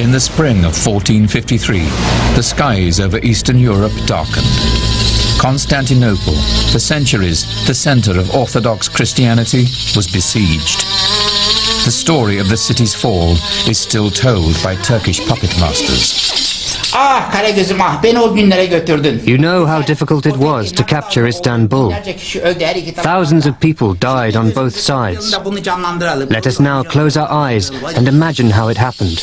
In the spring of 1453, the skies over Eastern Europe darkened. Constantinople, for centuries the center of Orthodox Christianity, was besieged. The story of the city's fall is still told by Turkish puppet masters. Ah Karagöz'üm ah, beni o günlere götürdün. You know how difficult it was to capture Istanbul. Thousands of people died on both sides. Let us now close our eyes and imagine how it happened.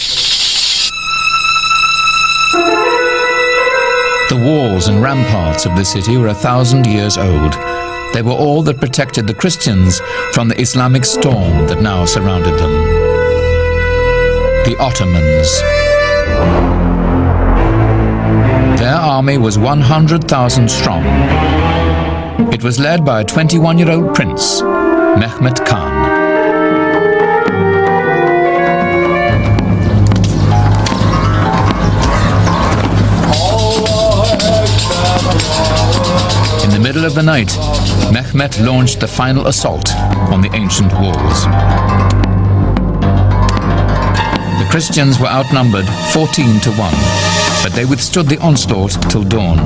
The walls and ramparts of the city were 1,000 years old. They were all that protected the Christians from the Islamic storm that now surrounded them. The Ottomans. Their army was 100,000 strong. It was led by a 21-year-old prince, Mehmed Khan. In the middle of the night, Mehmed launched the final assault on the ancient walls. The Christians were outnumbered 14-1, but they withstood the onslaught till dawn.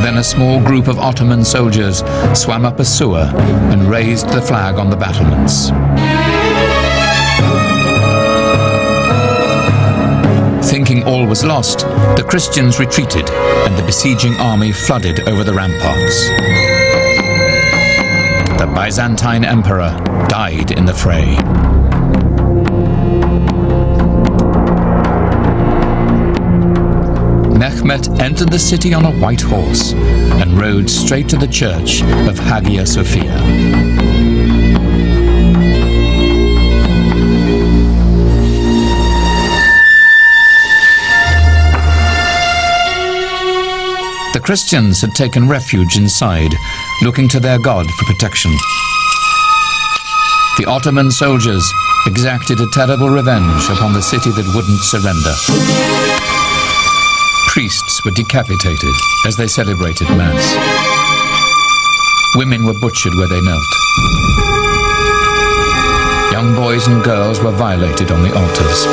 Then a small group of Ottoman soldiers swam up a sewer and raised the flag on the battlements. Thinking all was lost, the Christians retreated and the besieging army flooded over the ramparts. The Byzantine emperor died in the fray. Mehmed entered the city on a white horse and rode straight to the church of Hagia Sophia. The Christians had taken refuge inside, looking to their God for protection. The Ottoman soldiers exacted a terrible revenge upon the city that wouldn't surrender. Priests were decapitated as they celebrated Mass. Women were butchered where they knelt. Young boys and girls were violated on the altars.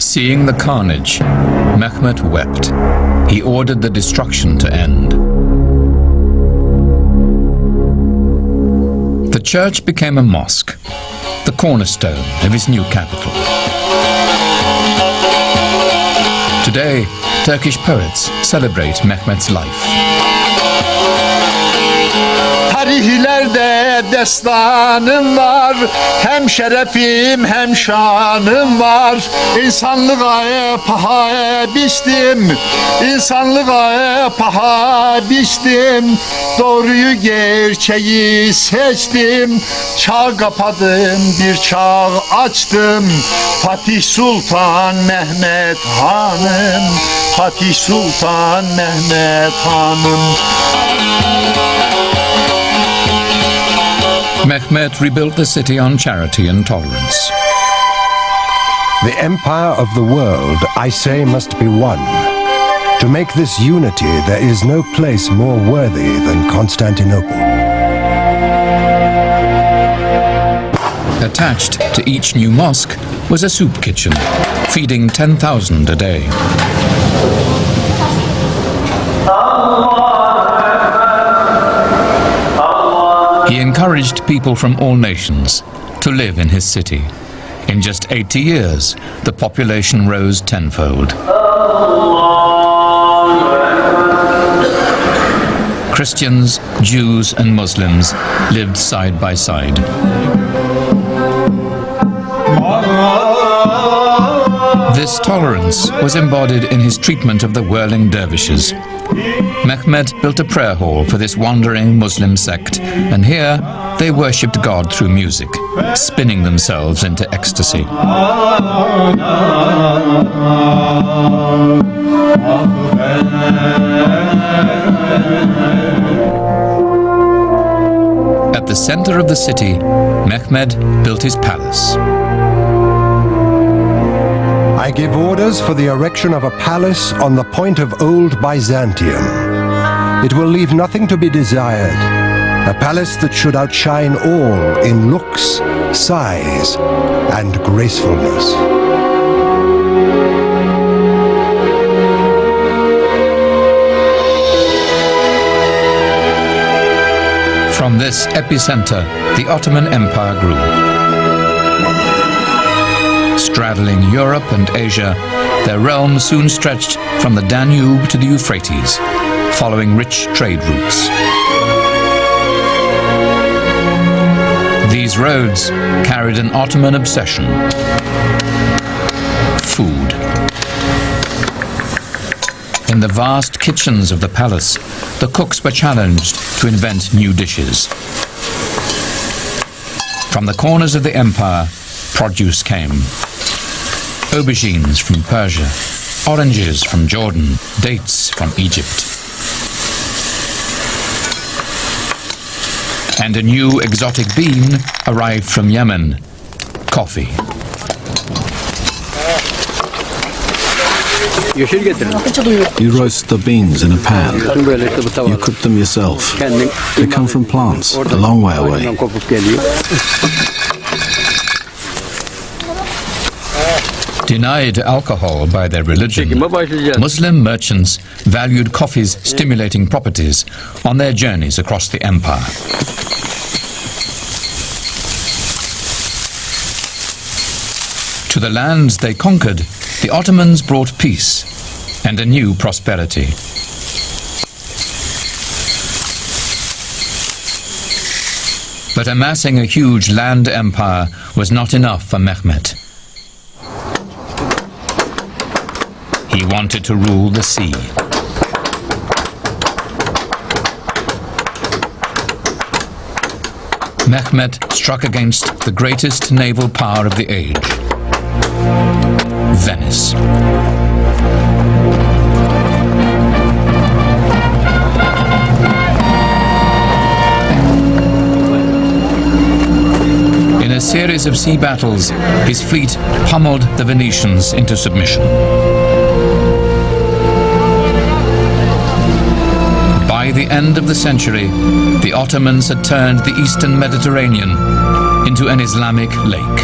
Seeing the carnage, Mehmed wept. He ordered the destruction to end. The church became a mosque, the cornerstone of his new capital. Today, Turkish poets celebrate Mehmed's life. Tarihlerde destanım var, hem şerefim hem şanım var. İnsanlığa paha biçtim, insanlığa paha biçtim. Doğruyu gerçeği seçtim, çağ kapadım bir çağ açtım. Fatih Sultan Mehmed Hanım, Fatih Sultan Mehmed Hanım. Mehmed rebuilt the city on charity and tolerance. The empire of the world, I say, must be one. To make this unity, there is no place more worthy than Constantinople. Attached to each new mosque was a soup kitchen, feeding 10,000 a day. He encouraged people from all nations to live in his city. In just 80 years, the population rose tenfold. Christians, Jews, and Muslims lived side by side. This tolerance was embodied in his treatment of the whirling dervishes. Mehmed built a prayer hall for this wandering Muslim sect, and here they worshipped God through music, spinning themselves into ecstasy. At the center of the city, Mehmed built his palace. I give orders for the erection of a palace on the point of old Byzantium. It will leave nothing to be desired. A palace that should outshine all in looks, size, and gracefulness. From this epicenter, the Ottoman Empire grew. Straddling Europe and Asia, their realm soon stretched from the Danube to the Euphrates, following rich trade routes. These roads carried an Ottoman obsession: food. In the vast kitchens of the palace, the cooks were challenged to invent new dishes. From the corners of the empire, produce came. Aubergines from Persia, oranges from Jordan, dates from Egypt. And a new exotic bean arrived from Yemen: coffee. You roast the beans in a pan. You cook them yourself. They come from plants a long way away. Denied alcohol by their religion, Muslim merchants valued coffee's stimulating properties on their journeys across the empire. To the lands they conquered, the Ottomans brought peace and a new prosperity. But amassing a huge land empire was not enough for Mehmed. He wanted to rule the sea. Mehmed struck against the greatest naval power of the age: Venice. In a series of sea battles, his fleet pummeled the Venetians into submission. By the end of the century, the Ottomans had turned the eastern Mediterranean into an Islamic lake.